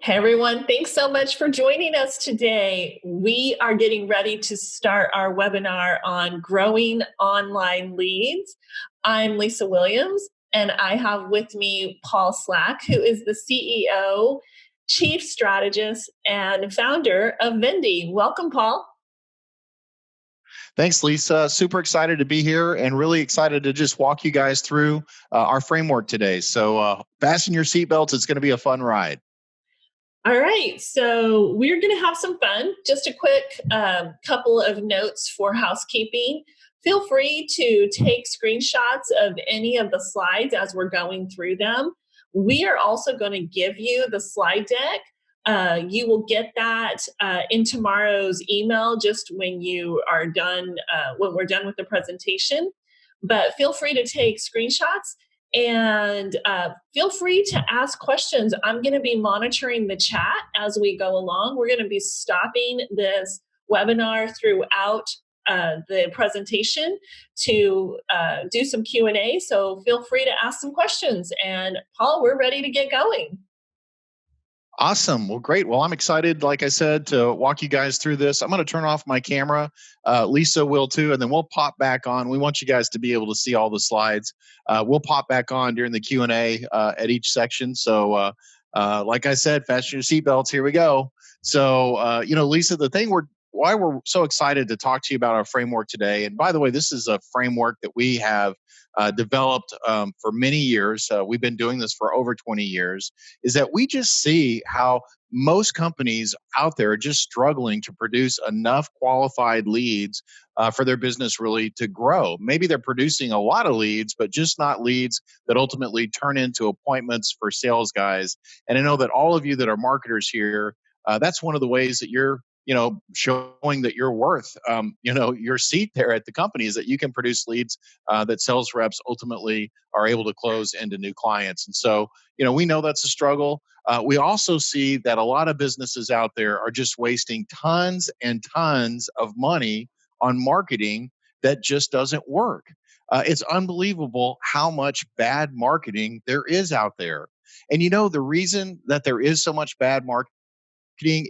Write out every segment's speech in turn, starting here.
Hey everyone, thanks so much for joining us today. We are getting ready to start our webinar on growing online leads. I'm Lisa Williams, and I have with me Paul Slack, who is the CEO, Chief Strategist, and founder of Vendy. Welcome, Paul. Thanks, Lisa. Super excited to be here and really excited to just walk you guys through our framework today. So fasten your seatbelts. It's going to be a fun ride. All right, so we're going to have some fun. Just a quick couple of notes for housekeeping. Feel free to take screenshots of any of the slides as we're going through them. We are also going to give you the slide deck. You will get that in tomorrow's email just when you are done, when we're done with the presentation. But feel free to take screenshots. And feel free to ask questions. I'm going to be monitoring the chat as we go along. We're going to be stopping this webinar throughout the presentation to do some Q&A. So feel free to ask some questions. And Paul, we're ready to get going. Awesome. Well, great. Well, I'm excited, like I said, to walk you guys through this. I'm going to turn off my camera. Lisa will too, and then we'll pop back on. We want you guys to be able to see all the slides. We'll pop back on during the Q&A at each section. So like I said, fasten your seatbelts. Here we go. So, Lisa, why we're so excited to talk to you about our framework today. And by the way, this is a framework that we have developed for many years. We've been doing this for over 20 years, is that we just see how most companies out there are just struggling to produce enough qualified leads for their business really to grow. Maybe they're producing a lot of leads, but just not leads that ultimately turn into appointments for sales guys. And I know that all of you that are marketers here, that's one of the ways that you're showing that you're worth, your seat there at the company is that you can produce leads that sales reps ultimately are able to close into new clients. And so, we know that's a struggle. We also see that a lot of businesses out there are just wasting tons and tons of money on marketing that just doesn't work. It's unbelievable how much bad marketing there is out there. And the reason that there is so much bad marketing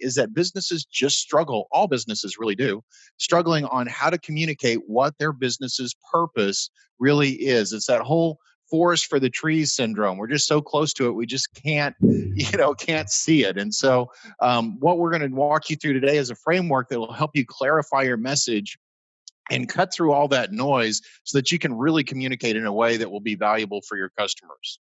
is that businesses just struggle, all businesses really do, struggling on how to communicate what their business's purpose really is. It's that whole forest for the trees syndrome. We're just so close to it, we just can't see it. And so what we're going to walk you through today is a framework that will help you clarify your message and cut through all that noise so that you can really communicate in a way that will be valuable for your customers.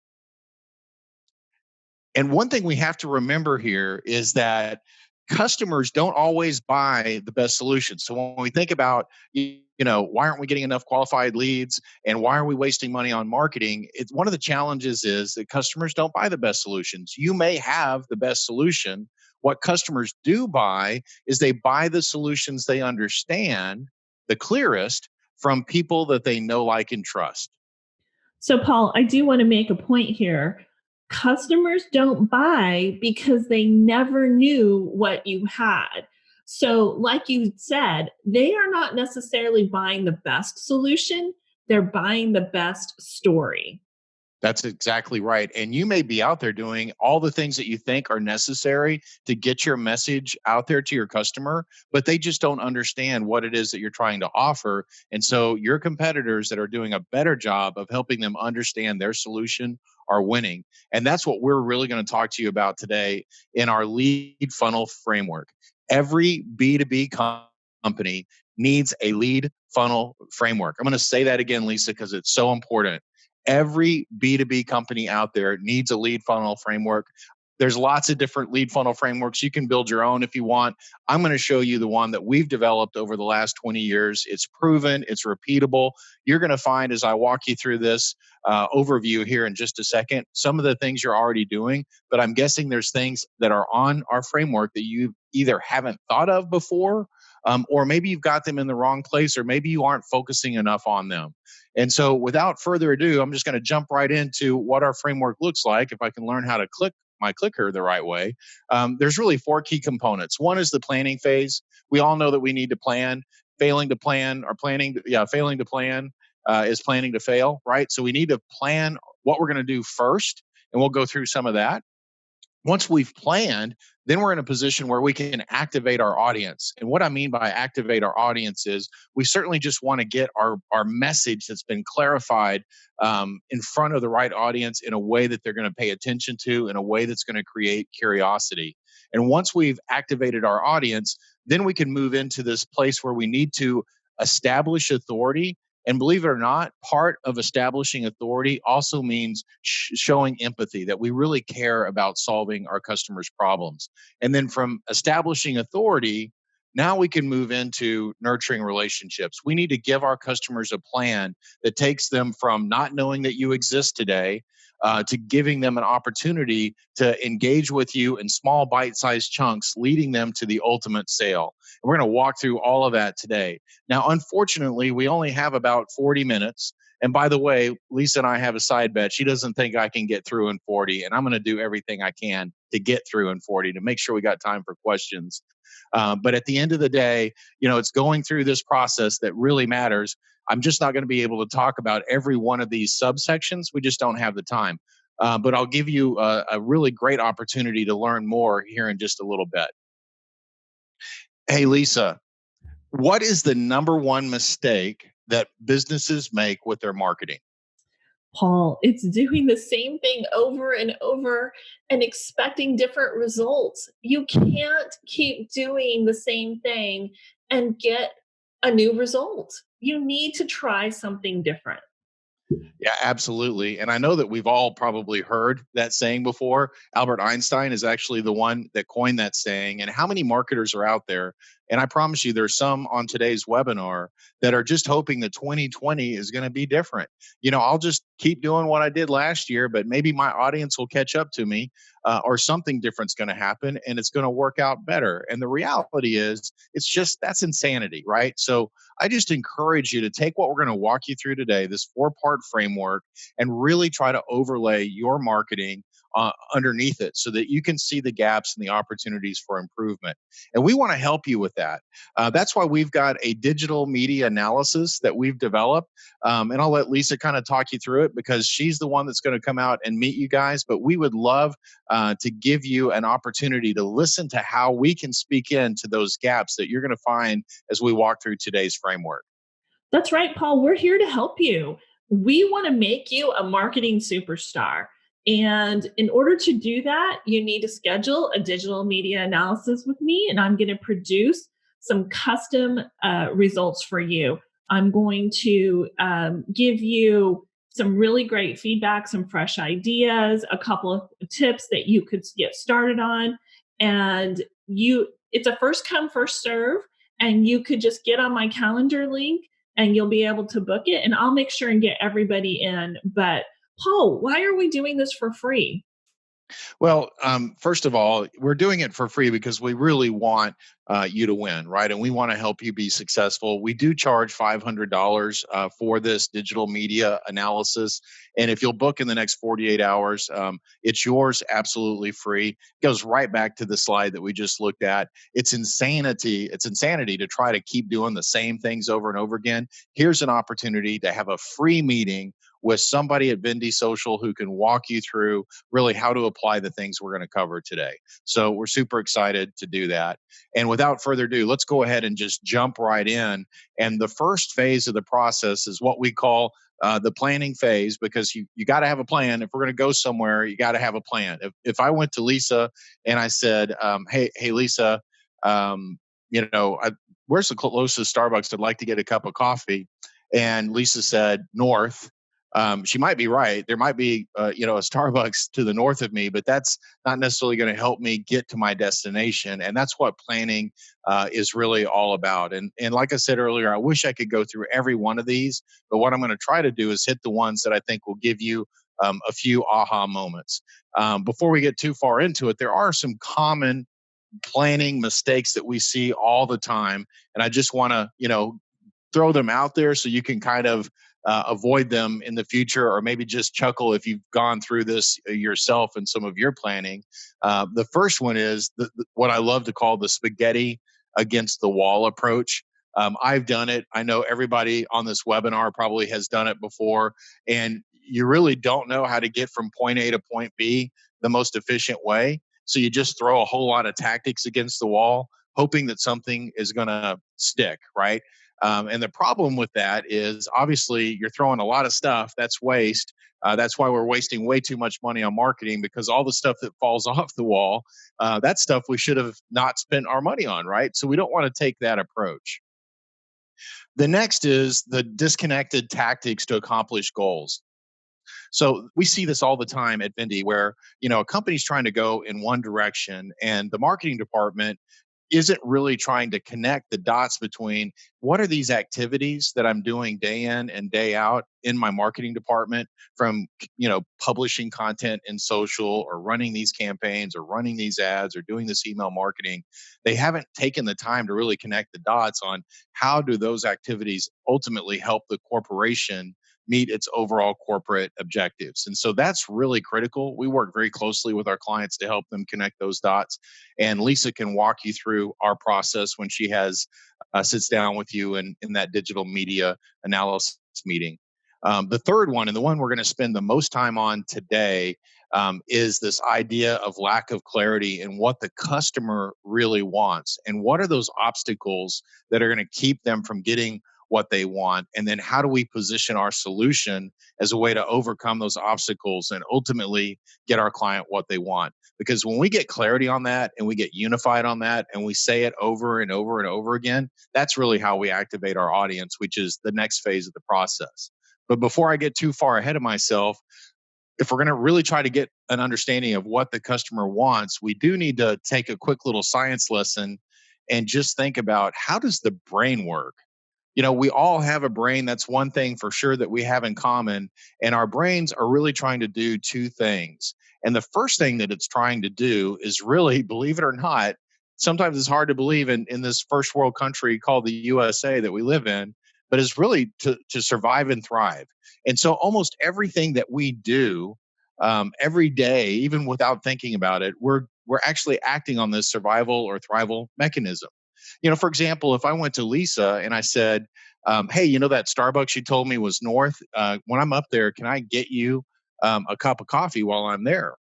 And one thing we have to remember here is that customers don't always buy the best solution. So when we think about, why aren't we getting enough qualified leads and why are we wasting money on marketing? It's one of the challenges is that customers don't buy the best solutions. You may have the best solution. What customers do buy is they buy the solutions they understand the clearest from people that they know, like, and trust. So, Paul, I do want to make a point here. Customers don't buy because they never knew what you had. So, like you said, they are not necessarily buying the best solution, they're buying the best story. That's exactly right. And you may be out there doing all the things that you think are necessary to get your message out there to your customer, but they just don't understand what it is that you're trying to offer. And so your competitors that are doing a better job of helping them understand their solution are winning. And that's what we're really going to talk to you about today in our lead funnel framework. Every B2B company needs a lead funnel framework. I'm going to say that again, Lisa, because it's so important. Every B2B company out there needs a lead funnel framework. There's lots of different lead funnel frameworks. You can build your own if you want. I'm going to show you the one that we've developed over the last 20 years. It's proven, it's repeatable. You're going to find as I walk you through this overview here in just a second, some of the things you're already doing, but I'm guessing there's things that are on our framework that you either haven't thought of before, or maybe you've got them in the wrong place, or maybe you aren't focusing enough on them. And so without further ado, I'm just going to jump right into what our framework looks like. If I can learn how to click my clicker the right way, there's really 4 key components. One is the planning phase. We all know that we need to plan. Failing to plan is planning to fail, right? So we need to plan what we're going to do first, and we'll go through some of that. Once we've planned, then we're in a position where we can activate our audience. And what I mean by activate our audience is we certainly just want to get our message that's been clarified in front of the right audience in a way that they're going to pay attention to, in a way that's going to create curiosity. And once we've activated our audience, then we can move into this place where we need to establish authority. And believe it or not, part of establishing authority also means showing empathy, that we really care about solving our customers' problems. And then from establishing authority, now we can move into nurturing relationships. We need to give our customers a plan that takes them from not knowing that you exist today to giving them an opportunity to engage with you in small bite-sized chunks, leading them to the ultimate sale. And we're going to walk through all of that today. Now, unfortunately, we only have about 40 minutes. And by the way, Lisa and I have a side bet. She doesn't think I can get through in 40, and I'm going to do everything I can to get through in 40 to make sure we got time for questions. But at the end of the day, it's going through this process that really matters. I'm just not going to be able to talk about every one of these subsections. We just don't have the time. But I'll give you a really great opportunity to learn more here in just a little bit. Hey, Lisa, what is the number one mistake that businesses make with their marketing? Paul, it's doing the same thing over and over and expecting different results. You can't keep doing the same thing and get a new result. You need to try something different. Yeah, absolutely. And I know that we've all probably heard that saying before. Albert Einstein is actually the one that coined that saying. And how many marketers are out there? And I promise you, there's some on today's webinar that are just hoping that 2020 is going to be different. I'll just keep doing what I did last year, but maybe my audience will catch up to me, or something different's going to happen and it's going to work out better. And the reality is, that's insanity, right? So I just encourage you to take what we're going to walk you through today, this 4-part framework, and really try to overlay your marketing underneath it so that you can see the gaps and the opportunities for improvement. And we want to help you with that. That's why we've got a digital media analysis that we've developed. And I'll let Lisa kind of talk you through it because she's the one that's going to come out and meet you guys. But we would love to give you an opportunity to listen to how we can speak into those gaps that you're going to find as we walk through today's framework. That's right, Paul. We're here to help you. We want to make you a marketing superstar. And in order to do that, you need to schedule a digital media analysis with me, and I'm going to produce some custom results for you. I'm going to give you some really great feedback, some fresh ideas, a couple of tips that you could get started on. And it's a first come, first serve. And you could just get on my calendar link and you'll be able to book it. And I'll make sure and get everybody in. But Paul, why are we doing this for free? Well, first of all, we're doing it for free because we really want you to win, right? And we want to help you be successful. We do charge $500 for this digital media analysis. And if you'll book in the next 48 hours, it's yours absolutely free. It goes right back to the slide that we just looked at. It's insanity. It's insanity to try to keep doing the same things over and over again. Here's an opportunity to have a free meeting with somebody at Vindy Social who can walk you through really how to apply the things we're going to cover today. So we're super excited to do that. And without further ado, let's go ahead and just jump right in. And the first phase of the process is what we call the planning phase, because you got to have a plan. If we're going to go somewhere, you got to have a plan. If I went to Lisa and I said, hey, Lisa, where's the closest Starbucks? I'd like to get a cup of coffee. And Lisa said, north. She might be right. There might be, a Starbucks to the north of me, but that's not necessarily going to help me get to my destination. And that's what planning is really all about. And like I said earlier, I wish I could go through every one of these, but what I'm going to try to do is hit the ones that I think will give you a few aha moments. Before we get too far into it, there are some common planning mistakes that we see all the time. And I just want to, throw them out there so you can kind of avoid them in the future, or maybe just chuckle if you've gone through this yourself in some of your planning. The first one is what I love to call the spaghetti against the wall approach. I've done it. I know everybody on this webinar probably has done it before, and you really don't know how to get from point A to point B the most efficient way. So you just throw a whole lot of tactics against the wall, hoping that something is going to stick, right? And the problem with that is obviously you're throwing a lot of stuff. That's waste. That's why we're wasting way too much money on marketing, because all the stuff that falls off the wall, that stuff we should have not spent our money on, right? So we don't want to take that approach. The next is the disconnected tactics to accomplish goals. So we see this all the time at Vindy, where a company's trying to go in one direction, and the marketing department isn't really trying to connect the dots between what are these activities that I'm doing day in and day out in my marketing department, from publishing content in social, or running these campaigns, or running these ads, or doing this email marketing. They haven't taken the time to really connect the dots on how do those activities ultimately help the corporation meet its overall corporate objectives. And so that's really critical. We work very closely with our clients to help them connect those dots. And Lisa can walk you through our process when she has sits down with you in that digital media analysis meeting. The third one, and the one we're going to spend the most time on today, is this idea of lack of clarity in what the customer really wants, and what are those obstacles that are going to keep them from getting what they want, and then how do we position our solution as a way to overcome those obstacles and ultimately get our client what they want. Because when we get clarity on that, and we get unified on that, and we say it over and over and over again, that's really how we activate our audience, which is the next phase of the process. But before I get too far ahead of myself, if we're going to really try to get an understanding of what the customer wants, we do need to take a quick little science lesson and just think about, how does the brain work? We all have a brain. That's one thing for sure that we have in common. And our brains are really trying to do two things. And the first thing that it's trying to do is really, believe it or not, sometimes it's hard to believe in this first world country called the USA that we live in, but it's really to survive and thrive. And so almost everything that we do every day, even without thinking about it, we're actually acting on this survival or thrival mechanism. For example, if I went to Lisa and I said, hey, that Starbucks you told me was north, when I'm up there, can I get you a cup of coffee while I'm there?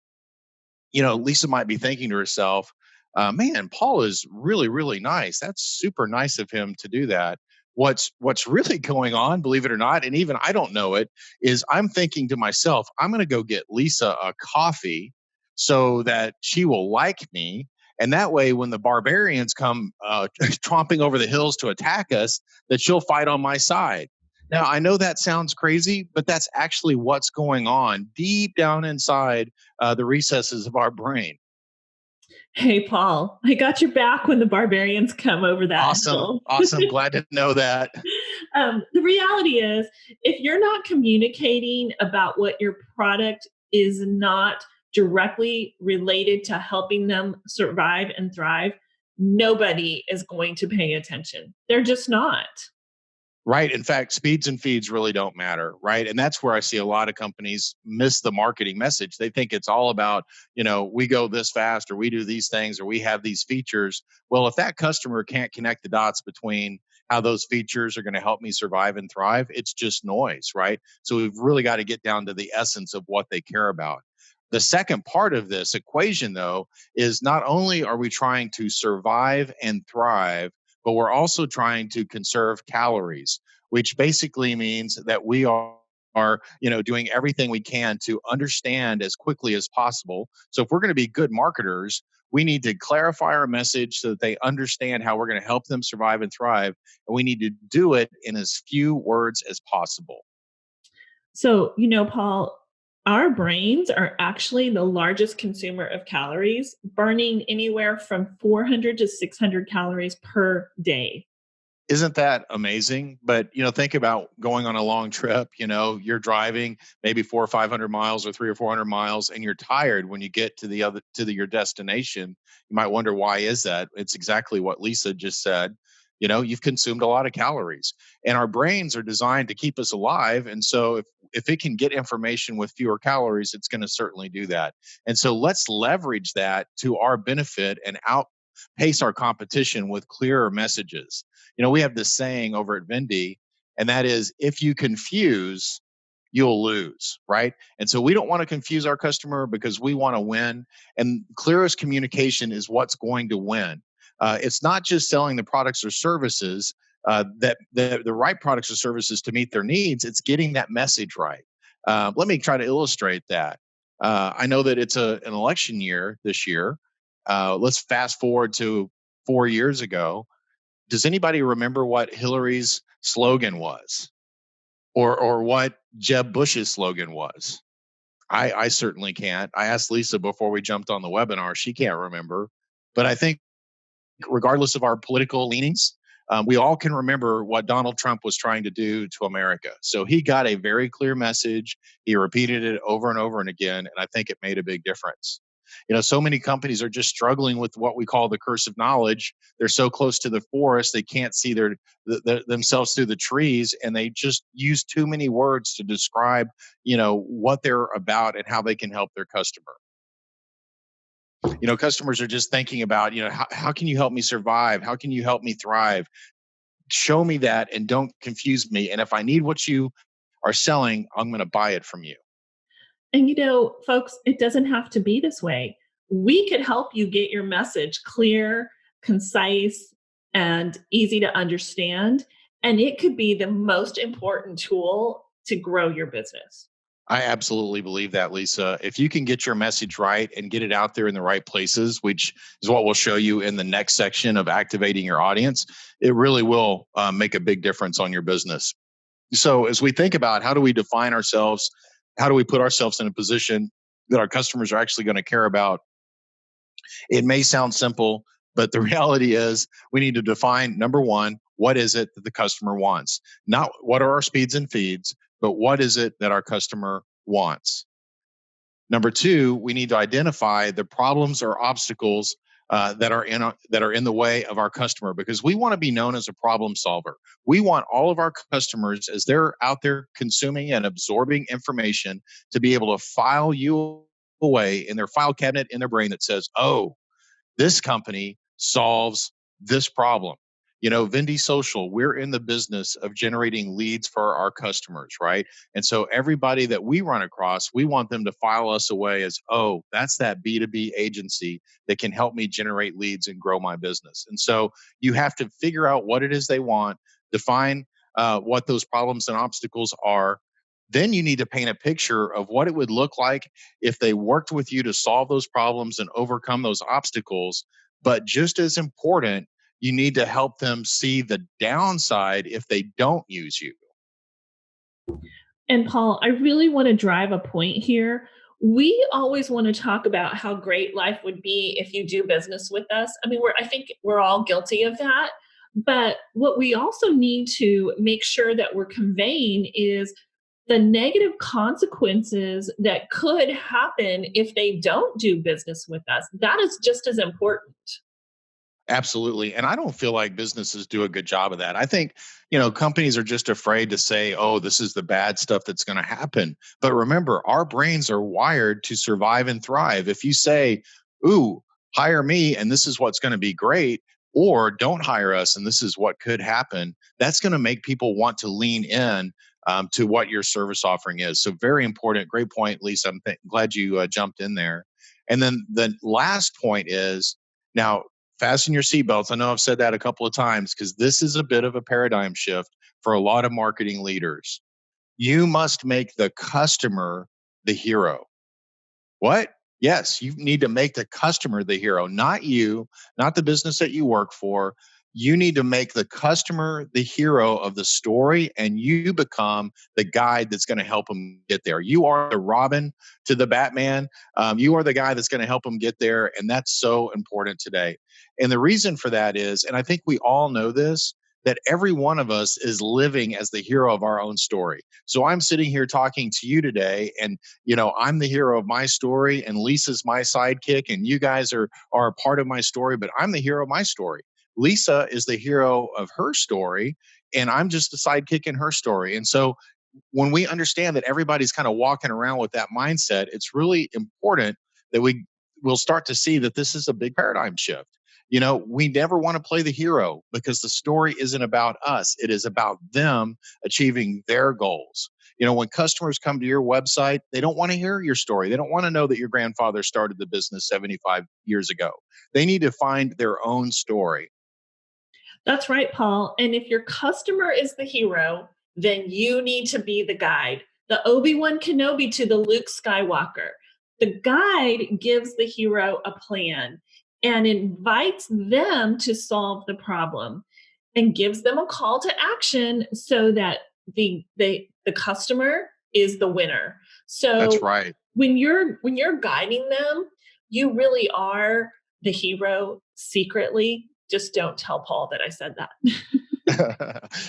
Lisa might be thinking to herself, man, Paul is really, really nice. That's super nice of him to do that. What's really going on, believe it or not, and even I don't know it, is I'm thinking to myself, I'm going to go get Lisa a coffee so that she will like me. And that way, when the barbarians come tromping over the hills to attack us, that she'll fight on my side. Now, I know that sounds crazy, but that's actually what's going on deep down inside the recesses of our brain. Hey, Paul, I got your back when the barbarians come over that hill. Awesome. Glad to know that. The reality is, if you're not communicating about what your product is not directly related to helping them survive and thrive, nobody is going to pay attention. They're just not. Right. In fact, speeds and feeds really don't matter. Right. And that's where I see a lot of companies miss the marketing message. They think it's all about, we go this fast, or we do these things, or we have these features. Well, if that customer can't connect the dots between how those features are going to help me survive and thrive, it's just noise. Right. So we've really got to get down to the essence of what they care about. The second part of this equation, though, is not only are we trying to survive and thrive, but we're also trying to conserve calories, which basically means that we are doing everything we can to understand as quickly as possible. So if we're going to be good marketers, we need to clarify our message so that they understand how we're going to help them survive and thrive, and we need to do it in as few words as possible. So, Paul, our brains are actually the largest consumer of calories, burning anywhere from 400 to 600 calories per day. Isn't that amazing? But think about going on a long trip. You're driving maybe 400 or 500 miles, or 300 or 400 miles, and you're tired when you get to your destination. You might wonder, why is that? It's exactly what Lisa just said. You've consumed a lot of calories, and our brains are designed to keep us alive. And so if it can get information with fewer calories, it's going to certainly do that. And so let's leverage that to our benefit and outpace our competition with clearer messages. We have this saying over at Vindy, and that is, if you confuse, you'll lose, right? And so we don't want to confuse our customer because we want to win. And clearest communication is what's going to win. It's not just selling the products or services, that the right products or services to meet their needs. It's getting that message right. Let me try to illustrate that. I know that it's an election year this year. Let's fast forward to 4 years ago. Does anybody remember what Hillary's slogan was, or what Jeb Bush's slogan was? I certainly can't. I asked Lisa before we jumped on the webinar. She can't remember. But I think regardless of our political leanings, we all can remember what Donald Trump was trying to do to America. So he got a very clear message. He repeated it over and over and again, and I think it made a big difference. So many companies are just struggling with what we call the curse of knowledge. They're so close to the forest, they can't see themselves through the trees, and they just use too many words to describe, what they're about and how they can help their customer. Customers are just thinking about, how can you help me survive? How can you help me thrive? Show me that and don't confuse me. And if I need what you are selling, I'm going to buy it from you. And folks, it doesn't have to be this way. We could help you get your message clear, concise, and easy to understand. And it could be the most important tool to grow your business. I absolutely believe that, Lisa. If you can get your message right and get it out there in the right places, which is what we'll show you in the next section of activating your audience, it really will make a big difference on your business. So as we think about how do we define ourselves, how do we put ourselves in a position that our customers are actually going to care about, it may sound simple, but the reality is we need to define, number one, what is it that the customer wants? Not what are our speeds and feeds, but what is it that our customer wants? Number two, we need to identify the problems or obstacles that are in the way of our customer, because we want to be known as a problem solver. We want all of our customers, as they're out there consuming and absorbing information, to be able to file you away in their file cabinet in their brain that says, "Oh, this company solves this problem." Vindy Social, we're in the business of generating leads for our customers, right? And so everybody that we run across, we want them to file us away as, "Oh, that's that B2B agency that can help me generate leads and grow my business." And so you have to figure out what it is they want, define what those problems and obstacles are. Then you need to paint a picture of what it would look like if they worked with you to solve those problems and overcome those obstacles. But just as important, you need to help them see the downside if they don't use you. And Paul, I really want to drive a point here. We always want to talk about how great life would be if you do business with us. I mean, I think we're all guilty of that. But what we also need to make sure that we're conveying is the negative consequences that could happen if they don't do business with us. That is just as important. Absolutely. And I don't feel like businesses do a good job of that. I think, companies are just afraid to say, "Oh, this is the bad stuff that's going to happen." But remember, our brains are wired to survive and thrive. If you say, "Ooh, hire me and this is what's going to be great," or "Don't hire us and this is what could happen," that's going to make people want to lean in to what your service offering is. So very important. Great point, Lisa. I'm glad you jumped in there. And then the last point is, now, fasten your seatbelts. I know I've said that a couple of times because this is a bit of a paradigm shift for a lot of marketing leaders. You must make the customer the hero. What? Yes, you need to make the customer the hero, not you, not the business that you work for. You need to make the customer the hero of the story, and you become the guide that's going to help them get there. You are the Robin to the Batman. You are the guy that's going to help them get there, and that's so important today. And the reason for that is, and I think we all know this, that every one of us is living as the hero of our own story. So I'm sitting here talking to you today, and I'm the hero of my story, and Lisa's my sidekick, and you guys are a part of my story, but I'm the hero of my story. Lisa is the hero of her story, and I'm just a sidekick in her story. And so when we understand that everybody's kind of walking around with that mindset, it's really important that we will start to see that this is a big paradigm shift. We never want to play the hero because the story isn't about us. It is about them achieving their goals. When customers come to your website, they don't want to hear your story. They don't want to know that your grandfather started the business 75 years ago. They need to find their own story. That's right, Paul. And if your customer is the hero, then you need to be the guide. The Obi-Wan Kenobi to the Luke Skywalker. The guide gives the hero a plan and invites them to solve the problem and gives them a call to action so that the customer is the winner. That's So right. when you're guiding them, you really are the hero secretly. Just don't tell Paul that I said that.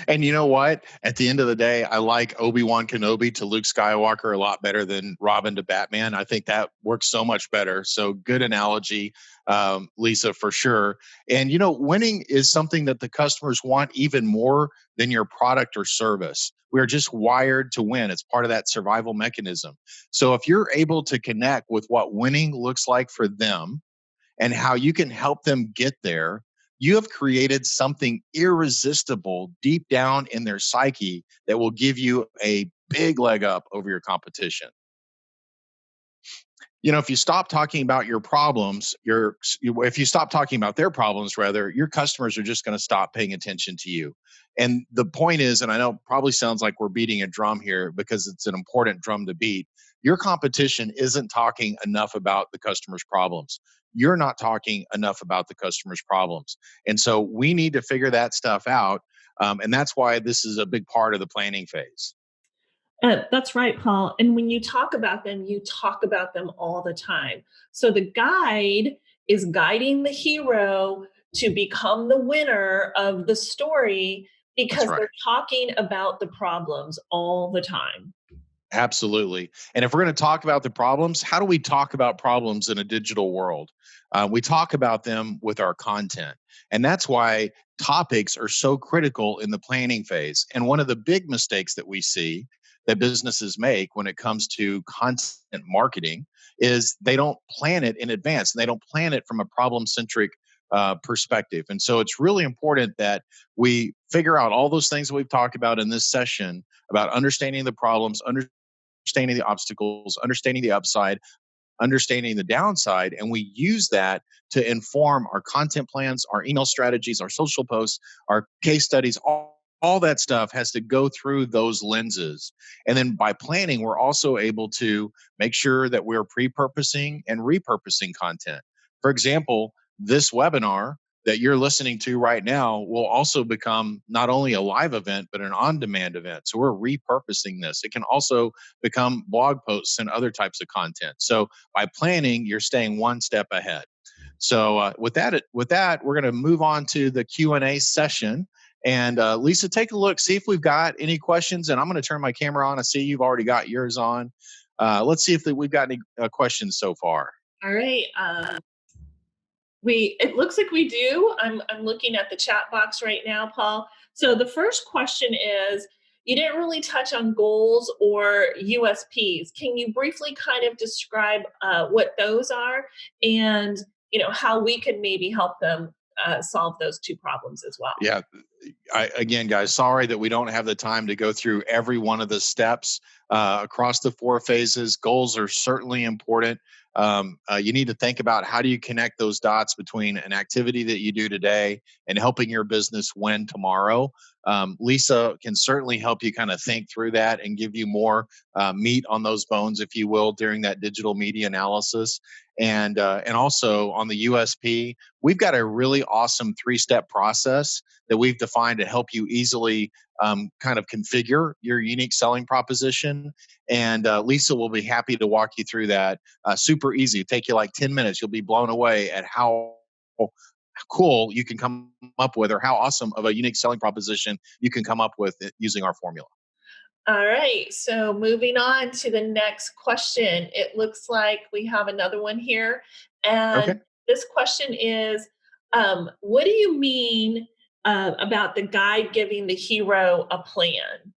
And you know what? At the end of the day, I like Obi-Wan Kenobi to Luke Skywalker a lot better than Robin to Batman. I think that works so much better. So good analogy, Lisa, for sure. And winning is something that the customers want even more than your product or service. We're just wired to win. It's part of that survival mechanism. So if you're able to connect with what winning looks like for them, and how you can help them get there, you have created something irresistible deep down in their psyche that will give you a big leg up over your competition. If you stop talking about your problems, if you stop talking about their problems, rather, your customers are just going to stop paying attention to you. And the point is, and I know it probably sounds like we're beating a drum here because it's an important drum to beat. Your competition isn't talking enough about the customer's problems. You're not talking enough about the customer's problems. And so we need to figure that stuff out. And that's why this is a big part of the planning phase. That's right, Paul. And when you talk about them, you talk about them all the time. So the guide is guiding the hero to become the winner of the story That's because right. they're talking about the problems all the time. Absolutely. And if we're going to talk about the problems, how do we talk about problems in a digital world? We talk about them with our content. And that's why topics are so critical in the planning phase. And one of the big mistakes that we see that businesses make when it comes to content marketing is they don't plan it in advance and they don't plan it from a problem centric perspective. And so it's really important that we figure out all those things that we've talked about in this session about understanding the problems, understanding the obstacles, understanding the upside, understanding the downside, and we use that to inform our content plans, our email strategies, our social posts, our case studies, all that stuff has to go through those lenses. And then by planning, we're also able to make sure that we're pre-purposing and repurposing content. For example, this webinar that you're listening to right now will also become not only a live event, but an on demand event. So we're repurposing this. It can also become blog posts and other types of content. So by planning, you're staying one step ahead. So with that, we're going to move on to the Q&A session. And Lisa, take a look, see if we've got any questions. And I'm going to turn my camera on. I see you've already got yours on. Let's see if we've got any questions so far. All right. It looks like we do. I'm looking at the chat box right now, Paul. So the first question is, you didn't really touch on goals or USPs. Can you briefly kind of describe what those are and how we could maybe help them solve those two problems as well? Yeah. Again, guys, sorry that we don't have the time to go through every one of the steps across the four phases. Goals are certainly important. You need to think about how do you connect those dots between an activity that you do today and helping your business win tomorrow. Lisa can certainly help you kind of think through that and give you more meat on those bones, if you will, during that digital media analysis. And also on the USP, we've got a really awesome 3-step process that we've defined to help you easily kind of configure your unique selling proposition. And Lisa will be happy to walk you through that. Super easy. It'll take you like 10 minutes. You'll be blown away at how cool you can come up with, or how awesome of a unique selling proposition you can come up with using our formula. All right, so moving on to the next question. It looks like we have another one here. Okay. And this question is, what do you mean about the guide giving the hero a plan?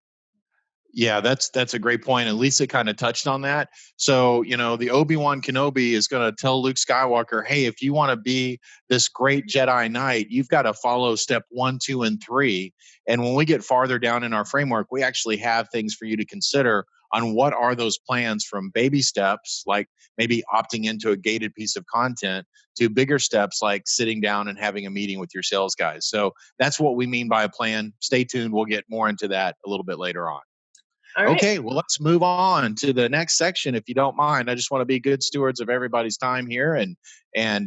Yeah, that's a great point, and Lisa kind of touched on that. So, the Obi-Wan Kenobi is going to tell Luke Skywalker, "Hey, if you want to be this great Jedi Knight, you've got to follow step 1, 2, and 3." And when we get farther down in our framework, we actually have things for you to consider on what are those plans, from baby steps like maybe opting into a gated piece of content to bigger steps like sitting down and having a meeting with your sales guys. So that's what we mean by a plan. Stay tuned. We'll get more into that a little bit later on. All right. Okay, well, let's move on to the next section, if you don't mind. I just want to be good stewards of everybody's time here, and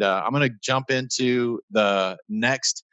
I'm going to jump into the next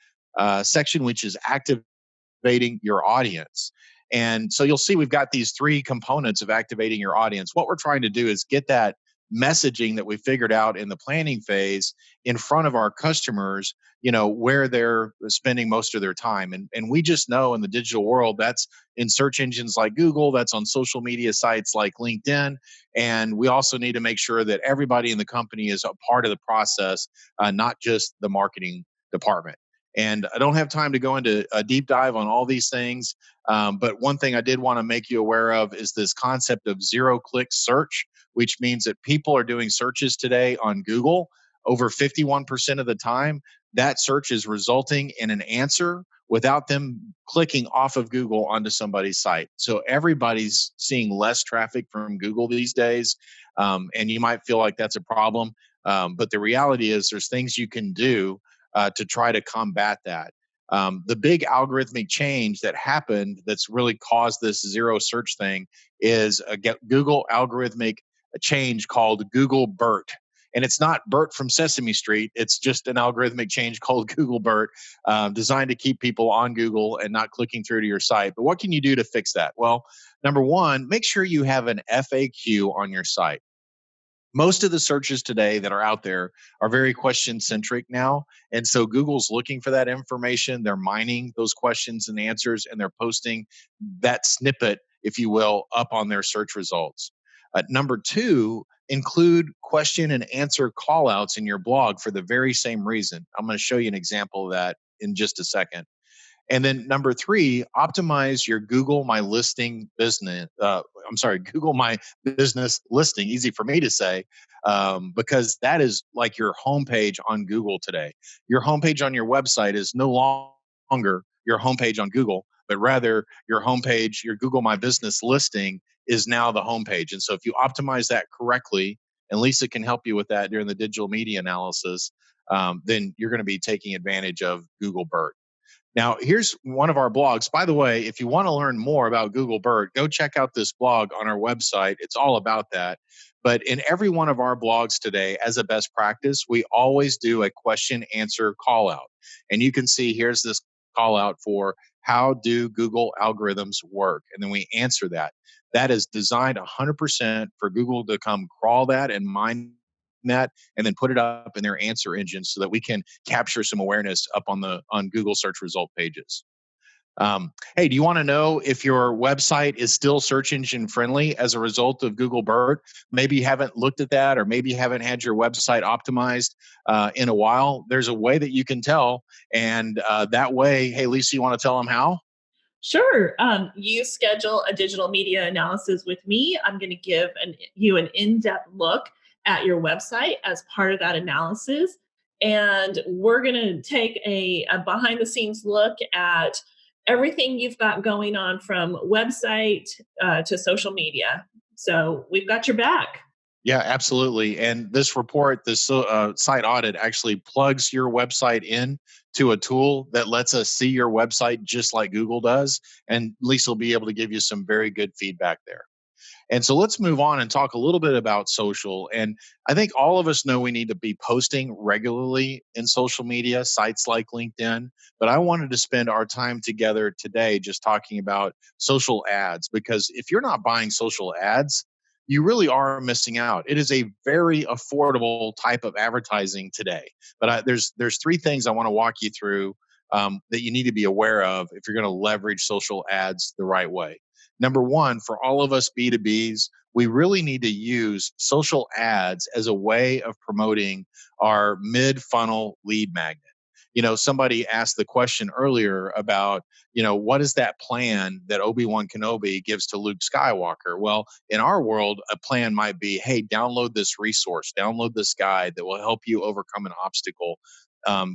section, which is activating your audience. And so you'll see we've got these three components of activating your audience. What we're trying to do is get that messaging that we figured out in the planning phase in front of our customers, where they're spending most of their time. And we just know in the digital world, that's in search engines like Google, that's on social media sites like LinkedIn. And we also need to make sure that everybody in the company is a part of the process, not just the marketing department. And I don't have time to go into a deep dive on all these things. But one thing I did want to make you aware of is this concept of zero-click search, which means that people are doing searches today on Google. Over 51% of the time, that search is resulting in an answer without them clicking off of Google onto somebody's site. So everybody's seeing less traffic from Google these days. And you might feel like that's a problem. But the reality is there's things you can do to try to combat that. The big algorithmic change that happened that's really caused this zero search thing is a Google algorithmic change called Google BERT. And it's not BERT from Sesame Street. It's just an algorithmic change called Google BERT, designed to keep people on Google and not clicking through to your site. But what can you do to fix that? Well, number one, make sure you have an FAQ on your site. Most of the searches today that are out there are very question centric now. And so Google's looking for that information. They're mining those questions and answers, and they're posting that snippet, if you will, up on their search results. Number two, include question and answer callouts in your blog for the very same reason. I'm going to show you an example of that in just a second. And then number three, optimize your Google My Listing business. Google My Business listing. Easy for me to say, because that is like your homepage on Google today. Your homepage on your website is no longer your homepage on Google, but rather your homepage, your Google My Business listing is now the homepage. And so if you optimize that correctly, and Lisa can help you with that during the digital media analysis, then you're going to be taking advantage of Google BERT. Now, here's one of our blogs. By the way, if you want to learn more about Google BERT, go check out this blog on our website. It's all about that. But in every one of our blogs today, as a best practice, we always do a question answer call out. And you can see here's this call out for how do Google algorithms work? And then we answer that. That is designed 100% for Google to come crawl that and mine that and then put it up in their answer engine so that we can capture some awareness up on Google search result pages. Hey, do you want to know if your website is still search engine friendly as a result of Google BERT? Maybe you haven't looked at that, or maybe you haven't had your website optimized in a while. There's a way that you can tell, and that way, hey, Lisa, you want to tell them how? Sure. You schedule a digital media analysis with me. I'm going to give you an in-depth look at your website as part of that analysis. And we're going to take a behind the scenes look at everything you've got going on from website to social media. So we've got your back. Yeah, absolutely. And this report, this site audit actually plugs your website in to a tool that lets us see your website just like Google does. And Lisa will be able to give you some very good feedback there. And so let's move on and talk a little bit about social. And I think all of us know we need to be posting regularly in social media, sites like LinkedIn. But I wanted to spend our time together today just talking about social ads, because if you're not buying social ads, you really are missing out. It is a very affordable type of advertising today. But there's three things I want to walk you through that you need to be aware of if you're going to leverage social ads the right way. Number one, for all of us B2Bs, we really need to use social ads as a way of promoting our mid funnel lead magnet. somebody asked the question earlier about, what is that plan that Obi-Wan Kenobi gives to Luke Skywalker? Well, in our world, a plan might be, hey, download this resource, download this guide that will help you overcome an obstacle,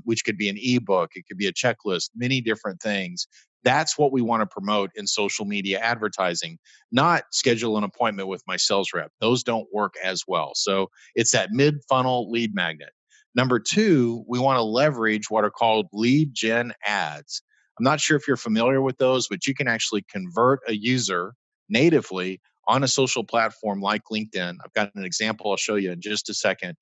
which could be an ebook, it could be a checklist, many different things. That's what we want to promote in social media advertising, not schedule an appointment with my sales rep. Those don't work as well. So it's that mid funnel lead magnet. Number two, we want to leverage what are called lead gen ads. I'm not sure if you're familiar with those, but you can actually convert a user natively on a social platform like LinkedIn. I've got an example I'll show you in just a second.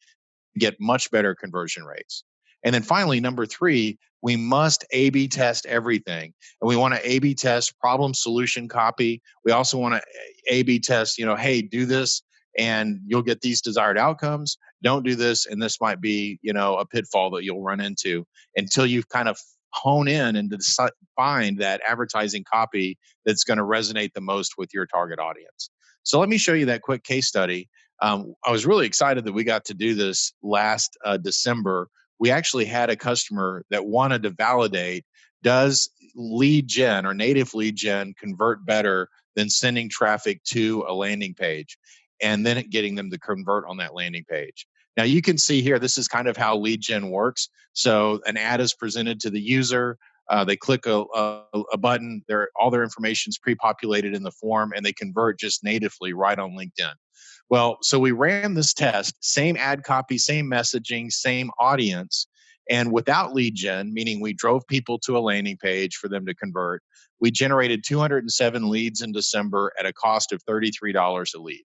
Get much better conversion rates. And then finally, number three, we must A/B test everything. And we want to A/B test problem solution copy. We also want to A/B test, hey, do this and you'll get these desired outcomes. Don't do this, and this might be, a pitfall that you'll run into, until you've kind of hone in and find that advertising copy that's going to resonate the most with your target audience. So let me show you that quick case study. I was really excited that we got to do this last December. We actually had a customer that wanted to validate, does lead gen or native lead gen convert better than sending traffic to a landing page and then getting them to convert on that landing page. Now you can see here, this is kind of how lead gen works. So an ad is presented to the user. They click a button. All their information is pre-populated in the form, and they convert just natively right on LinkedIn. Well, so we ran this test, same ad copy, same messaging, same audience, and without lead gen, meaning we drove people to a landing page for them to convert, we generated 207 leads in December at a cost of $33 a lead.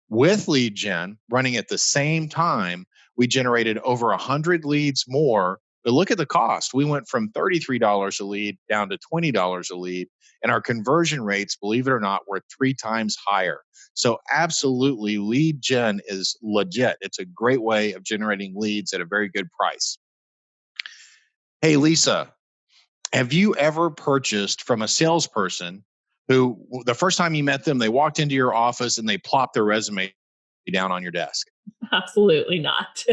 With lead gen running at the same time, we generated over 100 leads more. But look at the cost. We went from $33 a lead down to $20 a lead. And our conversion rates, believe it or not, were 3 times higher. So absolutely, lead gen is legit. It's a great way of generating leads at a very good price. Hey, Lisa, have you ever purchased from a salesperson who the first time you met them, they walked into your office and they plopped their resume down on your desk? Absolutely not.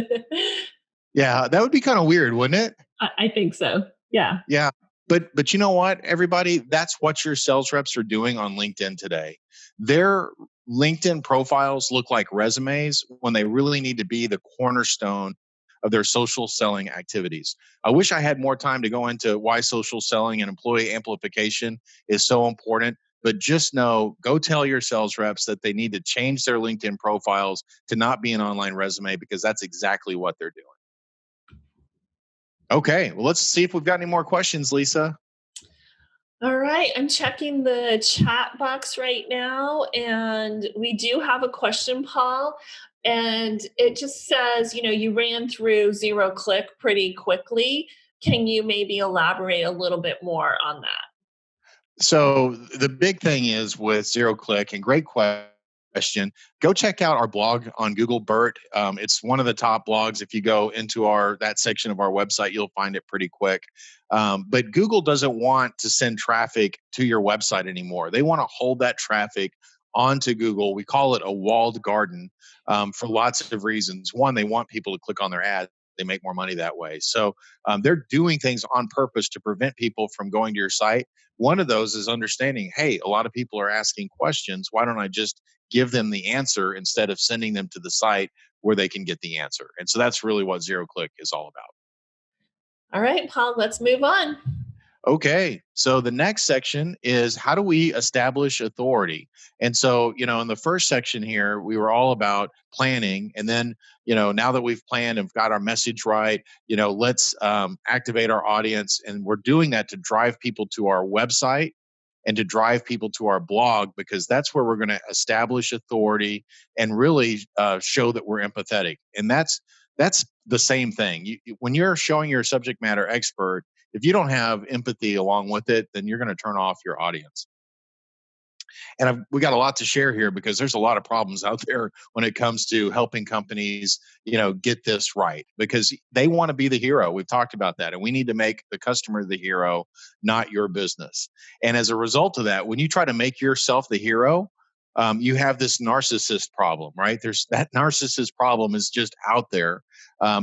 Yeah, that would be kind of weird, wouldn't it? I think so. Yeah. Yeah. But you know what, everybody? That's what your sales reps are doing on LinkedIn today. Their LinkedIn profiles look like resumes when they really need to be the cornerstone of their social selling activities. I wish I had more time to go into why social selling and employee amplification is so important. But just know, go tell your sales reps that they need to change their LinkedIn profiles to not be an online resume, because that's exactly what they're doing. Okay, well, let's see if we've got any more questions, Lisa. All right, I'm checking the chat box right now, and we do have a question, Paul. And it just says, you ran through zero click pretty quickly. Can you maybe elaborate a little bit more on that? So the big thing is with zero click, and great question, go check out our blog on Google BERT. It's one of the top blogs. If you go into that section of our website, you'll find it pretty quick. But Google doesn't want to send traffic to your website anymore. They want to hold that traffic onto Google. We call it a walled garden, for lots of reasons. One, they want people to click on their ads. They make more money that way. So they're doing things on purpose to prevent people from going to your site. One of those is understanding, hey, a lot of people are asking questions. Why don't I just give them the answer instead of sending them to the site where they can get the answer? And so that's really what zero click is all about. All right, Paul, let's move on. Okay, so the next section is, how do we establish authority? And so, in the first section here, we were all about planning. And then, now that we've planned and got our message right, let's activate our audience. And we're doing that to drive people to our website and to drive people to our blog, because that's where we're going to establish authority and really show that we're empathetic. And that's the same thing. When you're showing you're a subject matter expert, if you don't have empathy along with it, then you're going to turn off your audience. And we got a lot to share here, because there's a lot of problems out there when it comes to helping companies, get this right, because they want to be the hero. We've talked about that, and we need to make the customer the hero, not your business. And as a result of that, when you try to make yourself the hero, you have this narcissist problem, right? That narcissist problem is just out there,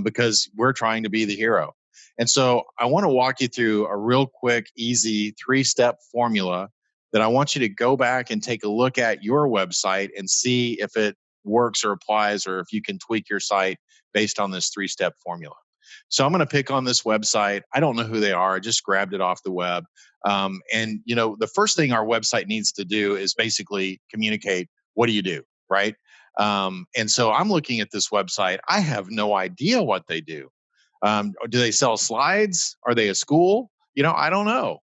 because we're trying to be the hero. And so I want to walk you through a real quick, easy 3-step formula that I want you to go back and take a look at your website and see if it works or applies, or if you can tweak your site based on this 3-step formula. So I'm going to pick on this website. I don't know who they are. I just grabbed it off the web. And the first thing our website needs to do is basically communicate, what do you do, right? And so I'm looking at this website. I have no idea what they do. Do they sell slides? Are they a school? I don't know.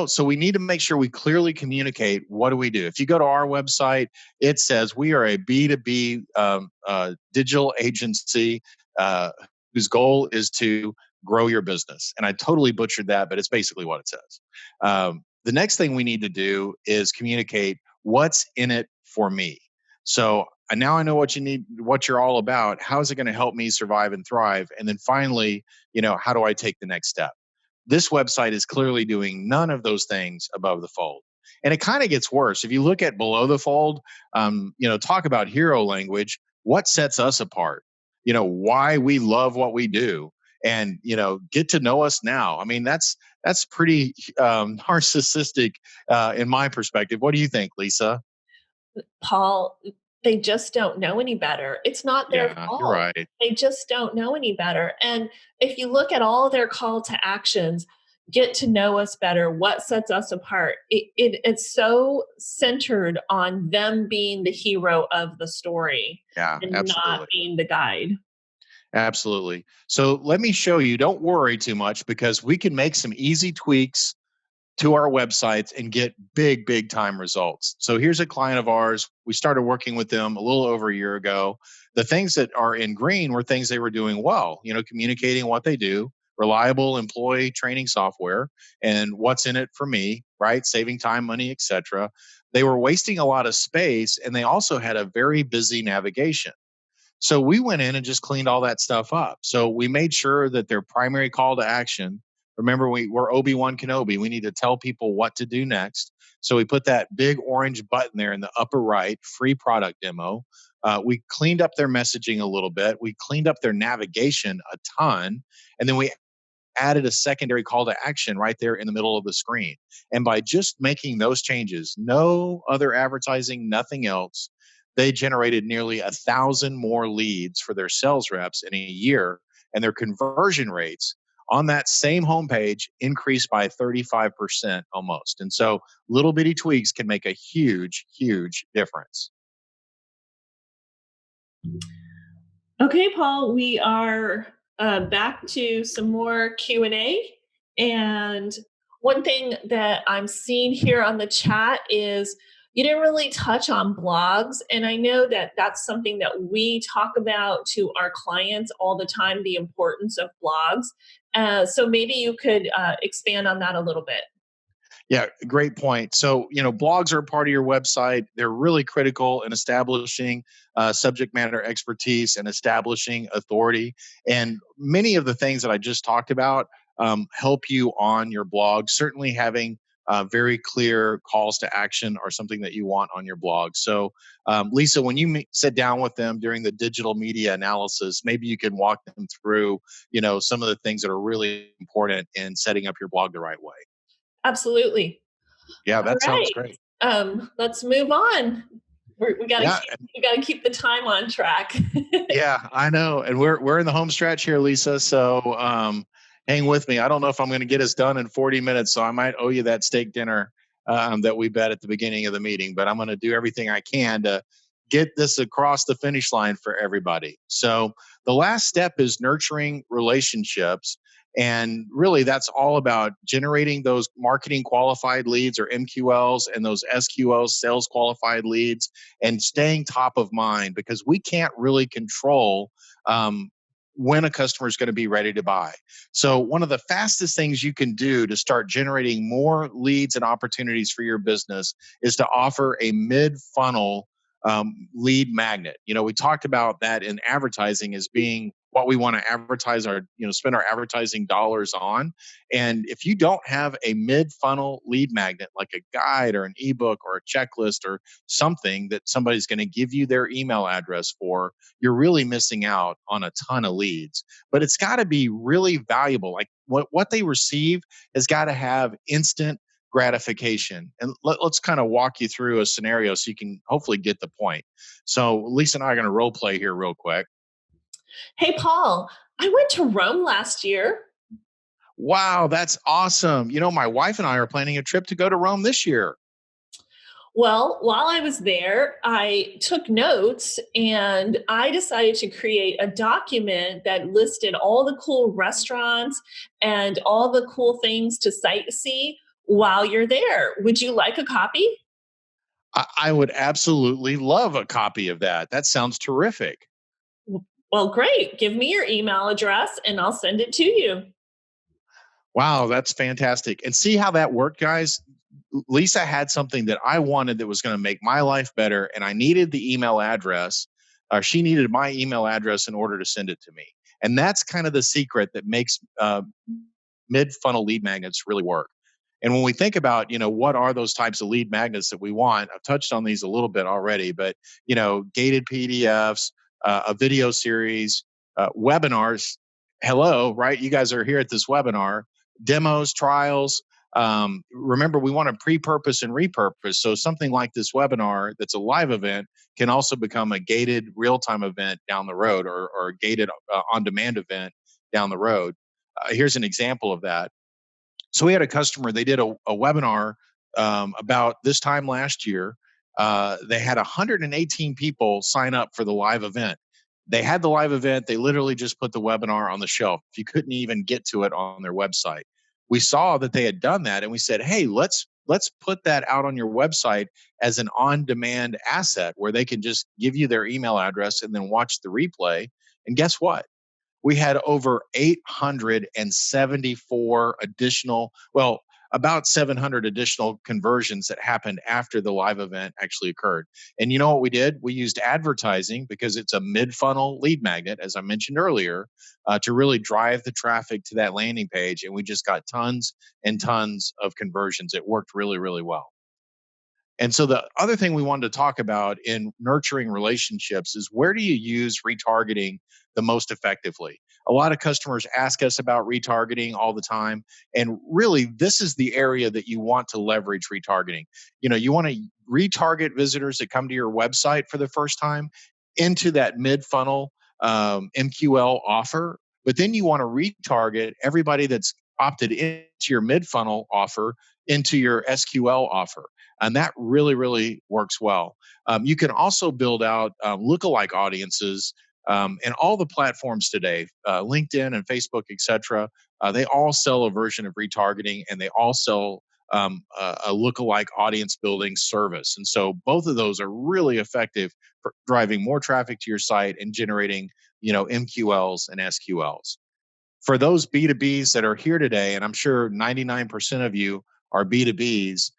So we need to make sure we clearly communicate, what do we do. If you go to our website, it says we are a B2B digital agency whose goal is to grow your business. And I totally butchered that, but it's basically what it says. The next thing we need to do is communicate, what's in it for me. So now I know what you need, what you're all about. How is it going to help me survive and thrive? And then finally, how do I take the next step? This website is clearly doing none of those things above the fold. And it kind of gets worse. If you look at below the fold, talk about hero language, what sets us apart, why we love what we do, and, get to know us now. I mean, that's pretty narcissistic in my perspective. What do you think, Lisa? Paul, they just don't know any better. It's not their Yeah, you're fault. right. They just don't know any better. And if you look at all their call to actions, get to know us better, what sets us apart, it's so centered on them being the hero of the story Yeah, and not absolutely. being the guide. Absolutely. So let me show you. Don't worry too much, because we can make some easy tweaks to our websites and get big, big time results. So here's a client of ours. We started working with them a little over a year ago. The things that are in green were things they were doing well, communicating what they do, reliable employee training software, and what's in it for me, right? Saving time, money, etc. They were wasting a lot of space, and they also had a very busy navigation. So we went in and just cleaned all that stuff up. So we made sure that their primary call to action, remember, we're Obi-Wan Kenobi. We need to tell people what to do next. So we put that big orange button there in the upper right, free product demo. We cleaned up their messaging a little bit. We cleaned up their navigation a ton. And then we added a secondary call to action right there in the middle of the screen. And by just making those changes, no other advertising, nothing else, they generated nearly 1,000 more leads for their sales reps in a year. And their conversion rates on that same homepage increased by 35% almost. And so little bitty tweaks can make a huge, huge difference. Okay, Paul, we are back to some more Q&A. And one thing that I'm seeing here on the chat is you didn't really touch on blogs. And I know that that's something that we talk about to our clients all the time, the importance of blogs. So maybe you could expand on that a little bit. Yeah, great point. So, blogs are a part of your website. They're really critical in establishing subject matter expertise and establishing authority. And many of the things that I just talked about help you on your blog. Certainly, having very clear calls to action are something that you want on your blog. So, Lisa, when you sit down with them during the digital media analysis, maybe you can walk them through, some of the things that are really important in setting up your blog the right way. Absolutely. Yeah, All that sounds right. great. Let's move on. Yeah, We gotta keep the time on track. yeah, I know. And we're in the home stretch here, Lisa. So hang with me. I don't know if I'm going to get us done in 40 minutes, so I might owe you that steak dinner that we bet at the beginning of the meeting. But I'm going to do everything I can to get this across the finish line for everybody. So the last step is nurturing relationships. And really, that's all about generating those marketing qualified leads, or MQLs, and those SQLs, sales qualified leads, and staying top of mind, because we can't really control when a customer is going to be ready to buy. So one of the fastest things you can do to start generating more leads and opportunities for your business is to offer a mid-funnel lead magnet. We talked about that in advertising as being what we want to advertise our, spend our advertising dollars on. And if you don't have a mid-funnel lead magnet, like a guide or an ebook or a checklist or something that somebody's going to give you their email address for, you're really missing out on a ton of leads. But it's got to be really valuable. Like what they receive has got to have instant gratification. And let's kind of walk you through a scenario so you can hopefully get the point. So Lisa and I are going to role play here real quick. Hey, Paul, I went to Rome last year. Wow, that's awesome. My wife and I are planning a trip to go to Rome this year. Well, while I was there, I took notes and I decided to create a document that listed all the cool restaurants and all the cool things to sightsee while you're there. Would you like a copy? I would absolutely love a copy of that. That sounds terrific. Well, great. Give me your email address and I'll send it to you. Wow, that's fantastic. And see how that worked, guys? Lisa had something that I wanted that was going to make my life better, and I needed the email address. She needed my email address in order to send it to me. And that's kind of the secret that makes mid-funnel lead magnets really work. And when we think about, what are those types of lead magnets that we want, I've touched on these a little bit already, but, gated PDFs, a video series, webinars. Hello, right? You guys are here at this webinar, demos, trials. Remember, we want to pre-purpose and repurpose. So something like this webinar that's a live event can also become a gated real-time event down the road, or a gated on-demand event down the road. Here's an example of that. So we had a customer, they did a webinar about this time last year. They had 118 people sign up for the live event. They had the live event. They literally just put the webinar on the shelf. You couldn't even get to it on their website. We saw that they had done that, and we said, hey, let's put that out on your website as an on-demand asset where they can just give you their email address and then watch the replay. And guess what? We had over 874 additional, well, about 700 additional conversions that happened after the live event actually occurred. And you know what we did? We used advertising, because it's a mid-funnel lead magnet, as I mentioned earlier, to really drive the traffic to that landing page. And we just got tons and tons of conversions. It worked really, really well. And so the other thing we wanted to talk about in nurturing relationships is, where do you use retargeting the most effectively? A lot of customers ask us about retargeting all the time. And really, this is the area that you want to leverage retargeting. You want to retarget visitors that come to your website for the first time into that mid-funnel MQL offer. But then you want to retarget everybody that's opted into your mid-funnel offer into your SQL offer. And that really, really works well. You can also build out lookalike audiences, and all the platforms today, LinkedIn and Facebook, etc. They all sell a version of retargeting, and they all sell a lookalike audience building service. And so both of those are really effective for driving more traffic to your site and generating, MQLs and SQLs. For those B2Bs that are here today, and I'm sure 99% of you are B2Bs,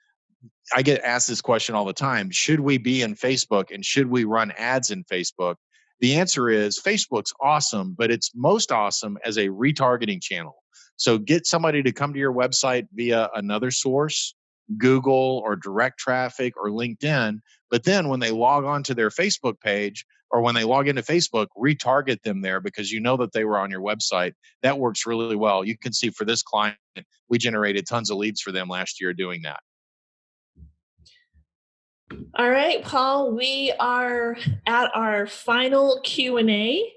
I get asked this question all the time. Should we be in Facebook, and should we run ads in Facebook? The answer is, Facebook's awesome, but it's most awesome as a retargeting channel. So get somebody to come to your website via another source, Google or direct traffic or LinkedIn. But then when they log on to their Facebook page, or when they log into Facebook, retarget them there, because you know that they were on your website. That works really well. You can see for this client, we generated tons of leads for them last year doing that. All right, Paul, we are at our final Q&A,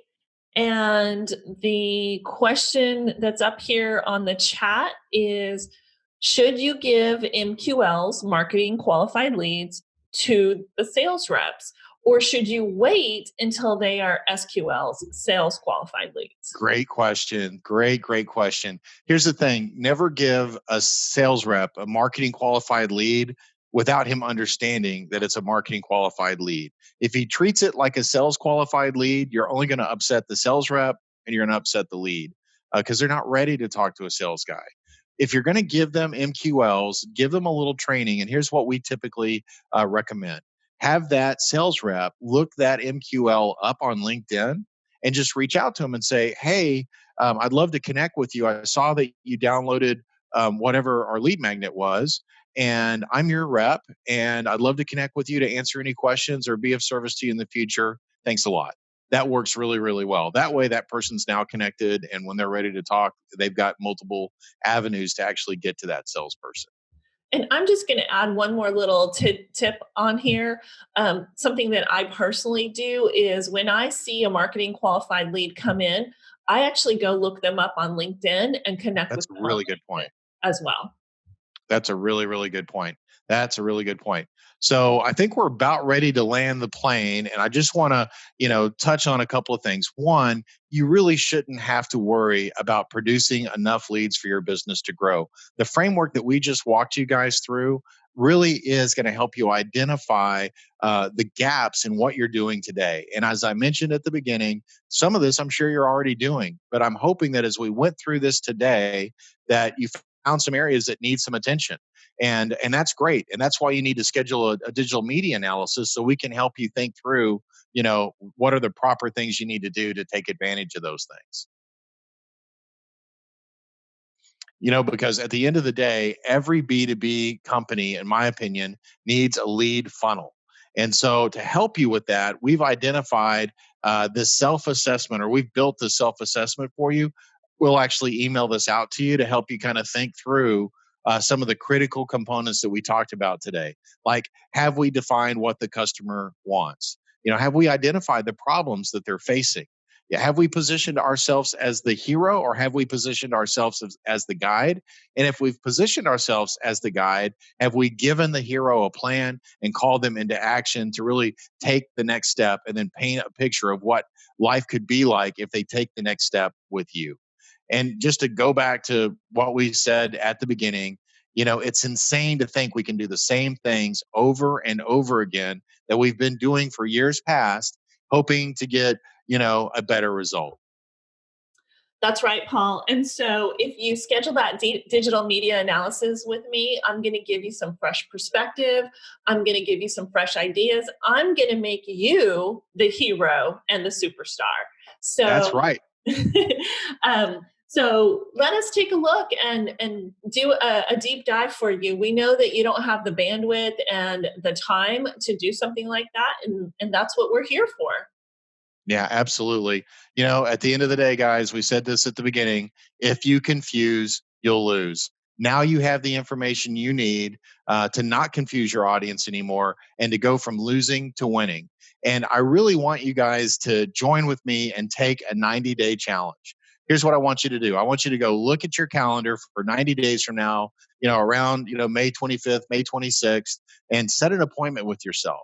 and the question that's up here on the chat is, should you give MQLs, marketing qualified leads, to the sales reps, or should you wait until they are SQLs, sales qualified leads? Great question. Great question. Here's the thing. Never give a sales rep a marketing qualified lead without him understanding that it's a marketing qualified lead. If he treats it like a sales qualified lead, you're only going to upset the sales rep, and you're going to upset the lead, because they're not ready to talk to a sales guy. If you're going to give them MQLs, give them a little training. And here's what we typically recommend. Have that sales rep look that MQL up on LinkedIn and just reach out to them and say, hey, I'd love to connect with you. I saw that you downloaded whatever our lead magnet was, and I'm your rep, and I'd love to connect with you to answer any questions or be of service to you in the future. Thanks a lot. That works really, really well. That way, that person's now connected, and when they're ready to talk, they've got multiple avenues to actually get to that salesperson. And I'm just going to add one more little tip on here. Something that I personally do is when I see a marketing qualified lead come in, I actually go look them up on LinkedIn and connect with That's a them on really good LinkedIn point. as well. That's a really, really good point. That's a really good point. So I think we're about ready to land the plane. And I just want to, touch on a couple of things. One, you really shouldn't have to worry about producing enough leads for your business to grow. The framework that we just walked you guys through really is going to help you identify the gaps in what you're doing today. And as I mentioned at the beginning, some of this I'm sure you're already doing, but I'm hoping that as we went through this today, that you found some areas that need some attention, and that's great, and that's why you need to schedule a digital media analysis so we can help you think through what are the proper things you need to do to take advantage of those things. Because at the end of the day, every B2B company, in my opinion, needs a lead funnel. And so to help you with that, we've identified this self assessment, or we've built this self assessment for you. We'll actually email this out to you to help you kind of think through some of the critical components that we talked about today. Like, have we defined what the customer wants? Have we identified the problems that they're facing? Yeah, have we positioned ourselves as the hero, or have we positioned ourselves as the guide? And if we've positioned ourselves as the guide, have we given the hero a plan and called them into action to really take the next step and then paint a picture of what life could be like if they take the next step with you? And just to go back to what we said at the beginning, it's insane to think we can do the same things over and over again that we've been doing for years past, hoping to get a better result. That's right, Paul. And so if you schedule that digital media analysis with me, I'm going to give you some fresh perspective. I'm going to give you some fresh ideas. I'm going to make you the hero and the superstar. That's So, right. so let us take a look and do a deep dive for you. We know that you don't have the bandwidth and the time to do something like that, and that's what we're here for. Yeah, absolutely. At the end of the day, guys, we said this at the beginning, if you confuse, you'll lose. Now you have the information you need to not confuse your audience anymore and to go from losing to winning. And I really want you guys to join with me and take a 90-day challenge. Here's what I want you to do. I want you to go look at your calendar for 90 days from now, around, May 25th, May 26th, and set an appointment with yourself.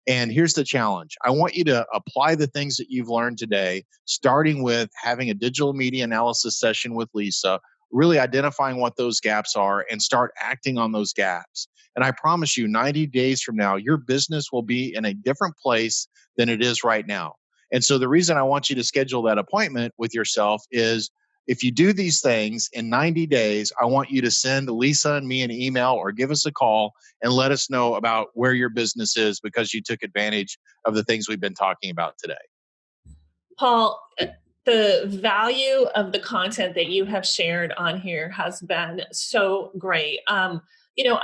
And here's the challenge. I want you to apply the things that you've learned today, starting with having a digital media analysis session with Lisa, really identifying what those gaps are and start acting on those gaps. And I promise you, 90 days from now, your business will be in a different place than it is right now. And so the reason I want you to schedule that appointment with yourself is if you do these things in 90 days, I want you to send Lisa and me an email or give us a call and let us know about where your business is because you took advantage of the things we've been talking about today. Paul, the value of the content that you have shared on here has been so great. I'm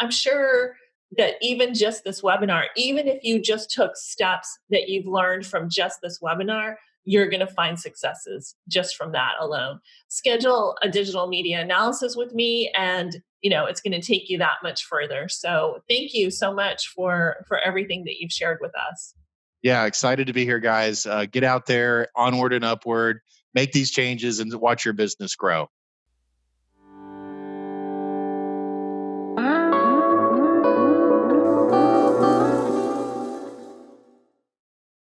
sure that even just this webinar, even if you just took steps that you've learned from just this webinar, you're going to find successes just from that alone. Schedule a digital media analysis with me, and it's going to take you that much further. So thank you so much for everything that you've shared with us. Yeah, excited to be here, guys. Get out there, onward and upward, make these changes and watch your business grow.